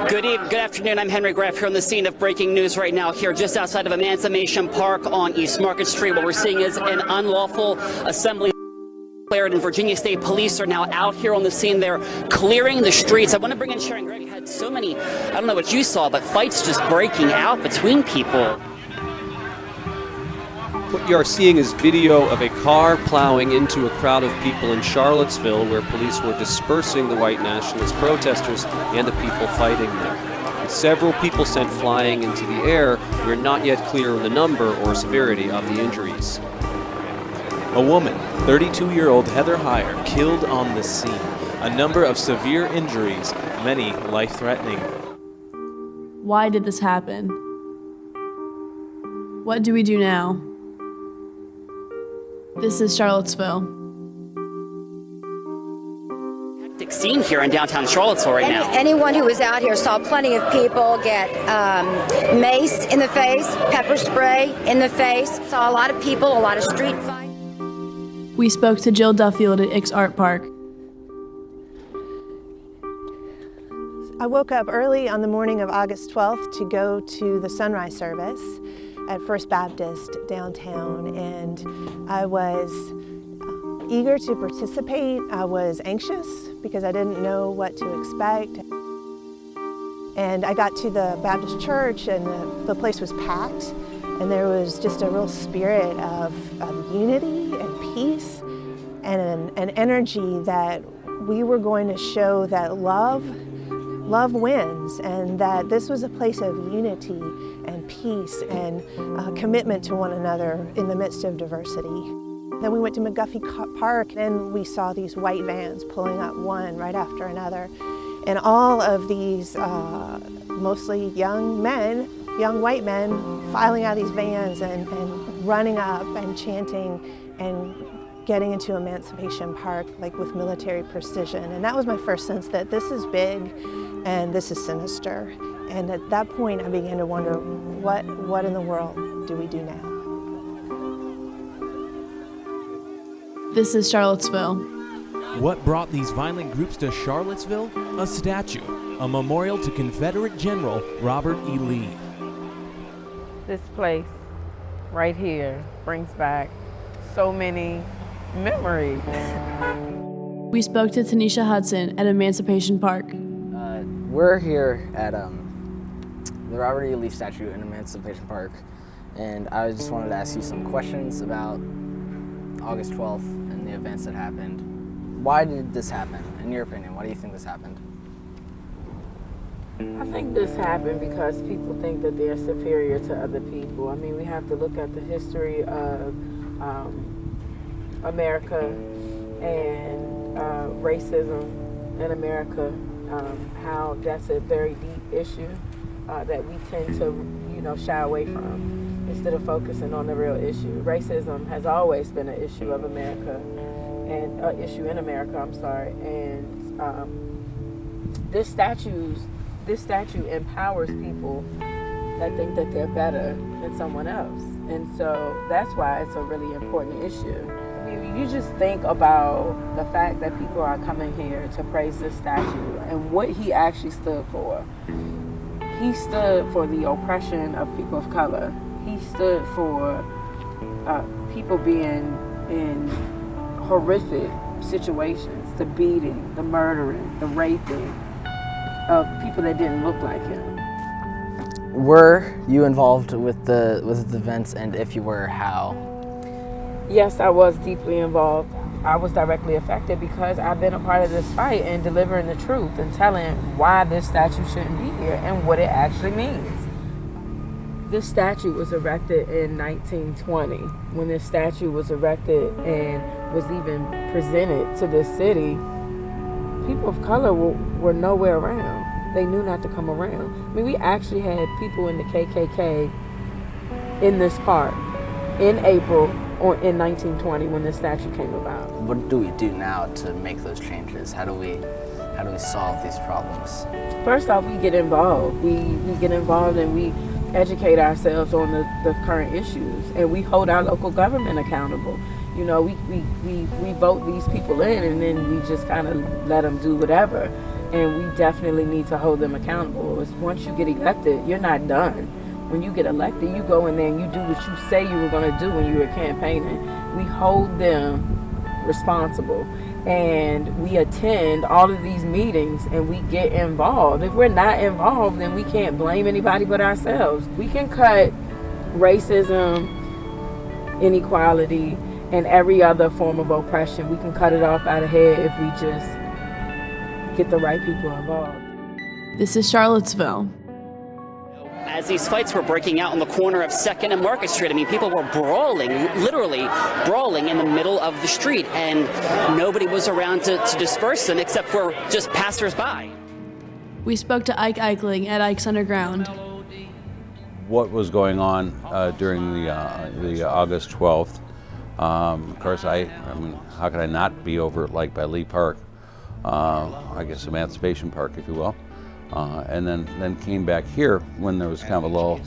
Good afternoon. I'm Henry Graff here on the scene of breaking news right now here just outside of Emancipation Park on East Market Street. What we're seeing is an unlawful assembly declared, and Virginia State Police are now out here on the scene. They're clearing the streets. I want to bring in Sharon. Greg had so many, I don't know what you saw, but fights just breaking out between people. What you are seeing is video of a car plowing into a crowd of people in Charlottesville where police were dispersing the white nationalist protesters and the people fighting them. With several people sent flying into the air, we're not yet clear on the number or severity of the injuries. A woman, 32-year-old Heather Heyer, killed on the scene. A number of severe injuries, many life-threatening. Why did this happen? What do we do now? This is Charlottesville. Hectic scene here in downtown Charlottesville right now. Anyone who was out here saw plenty of people get mace in the face, pepper spray in the face. Saw a lot of people, a lot of street fights. We spoke to Jill Duffield at Ix Art Park. I woke up early on the morning of August 12th to go to the sunrise service at First Baptist downtown, and I was eager to participate. I was anxious because I didn't know what to expect. And I got to the Baptist church and the place was packed, and there was just a real spirit of unity and peace and an energy that we were going to show that love wins, and that this was a place of unity and peace and commitment to one another in the midst of diversity. Then we went to McGuffey Park and we saw these white vans pulling up one right after another. And all of these mostly young men, young white men, filing out of these vans and running up and chanting and getting into Emancipation Park like with military precision. And that was my first sense that this is big and this is sinister. And at that point I began to wonder, what in the world do we do now? This is Charlottesville. What brought these violent groups to Charlottesville? A statue, a memorial to Confederate General Robert E. Lee. This place right here brings back so many memories. We spoke to Tanisha Hudson at Emancipation Park. We're here at the Robert E. Lee statue in Emancipation Park, and I just wanted to ask you some questions about August 12th and the events that happened. Why did this happen? In your opinion, why do you think this happened? I think this happened because people think that they're superior to other people. I mean, we have to look at the history of America and racism in America, how that's a very deep issue that we tend to, shy away from instead of focusing on the real issue. Racism has always been an issue of America, and an issue in America, and this statue empowers people that think that they're better than someone else, and so that's why it's a really important issue. I mean, you just think about the fact that people are coming here to praise this statue and what he actually stood for. He stood for the oppression of people of color. He stood for people being in horrific situations, the beating, the murdering, the raping of people that didn't look like him. Were you involved with the events, and if you were, how? Yes, I was deeply involved. I was directly affected because I've been a part of this fight and delivering the truth and telling why this statue shouldn't be here and what it actually means. This statue was erected in 1920. When this statue was erected and was even presented to this city, people of color were nowhere around. They knew not to come around. I mean, we actually had people in the KKK in this park in April or in 1920 when this statue came about. What do we do now to make those changes? How do we solve these problems? First off, we get involved. We get involved and we educate ourselves on the current issues, and we hold our local government accountable. You know, we vote these people in, and then we just kind of let them do whatever. And we definitely need to hold them accountable. Once you get elected, you're not done. When you get elected, you go in there and you do what you say you were going to do when you were campaigning. We hold them responsible, and we attend all of these meetings, and we get involved. If we're not involved, then we can't blame anybody but ourselves. We can cut racism, inequality, and every other form of oppression. We can cut it off out of head if we just get the right people involved. This is Charlottesville. As these fights were breaking out on the corner of 2nd and Market Street, I mean, people were brawling, literally brawling in the middle of the street, and nobody was around to disperse them except for just passersby. We spoke to Ike Eichling at Ike's Underground. What was going on during the August 12th? Of course, I mean, how could I not be over like by Lee Park? I guess Emancipation Park, if you will. And then came back here when there was kind of a lull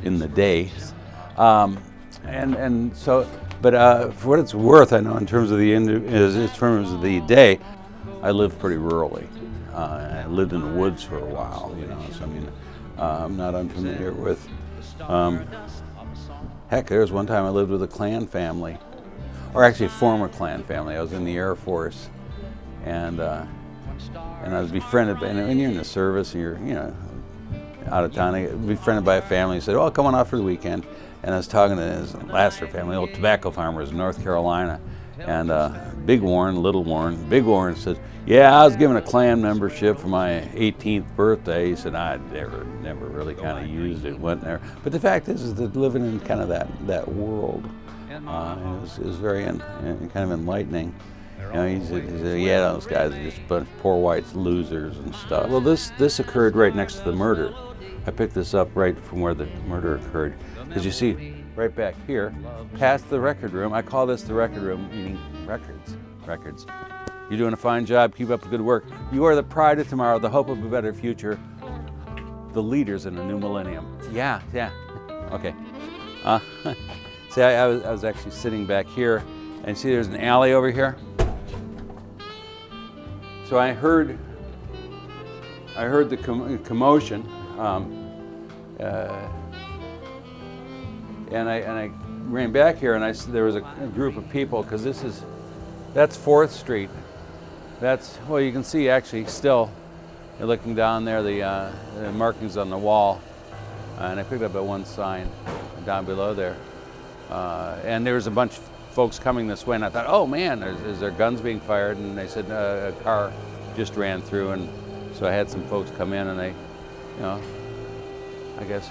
in the day. And so, but for what it's worth, I know in terms of the day, I lived pretty rurally. I lived in the woods for a while, you know. So I mean, I'm not unfamiliar with. Heck, there was one time I lived with a Klan family, or actually a former Klan family. I was in the Air Force, and I was befriended. And when you're in the service and you're out of town, I was befriended by a family who said, "Oh, come on out for the weekend." And I was talking to his Lasser family, old tobacco farmers in North Carolina. And Big Warren, Little Warren, Big Warren says, "Yeah, I was given a Klan membership for my 18th birthday." He said, "I never really kind of used it, went there." But the fact is that living in kind of that world, it was very kind of enlightening. You know, he said, "Yeah, those guys are just a bunch of poor whites, losers and stuff." Well, this occurred right next to the murder. I picked this up right from where the murder occurred. Because you see, right back here, past the record room, I call this the record room, meaning records. You're doing a fine job, keep up the good work. You are the pride of tomorrow, the hope of a better future, the leaders in a new millennium. Yeah, okay. See, I was actually sitting back here, and see there's an alley over here? So I heard the commotion, and I ran back here, and there was a group of people, because that's 4th Street. Well, you can see actually still, you're looking down there, the markings on the wall, and I picked up that one sign down below there, and there was a bunch of folks coming this way, and I thought, oh man, is there guns being fired? And they said a car just ran through, and so I had some folks come in, and they, I guess,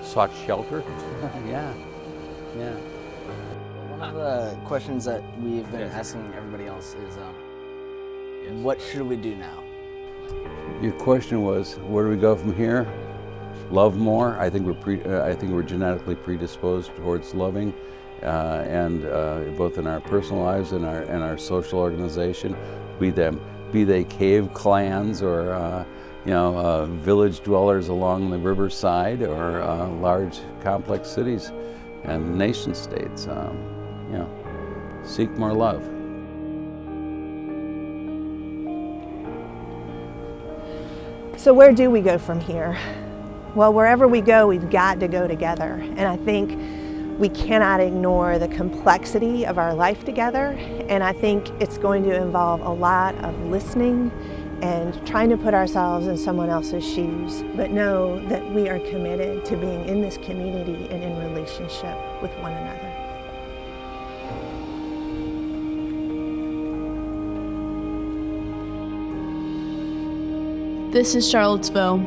sought shelter. Yeah. One of the questions that we've been asking everybody else is, what should we do now? Your question was, where do we go from here? Love more. I think we're genetically predisposed towards loving, and both in our personal lives and our social organization, be they cave clans or village dwellers along the riverside, or large complex cities and nation states. Seek more love. So where do we go from here? Well, wherever we go, we've got to go together. And I think we cannot ignore the complexity of our life together. And I think it's going to involve a lot of listening and trying to put ourselves in someone else's shoes, but know that we are committed to being in this community and in relationship with one another. This is Charlottesville.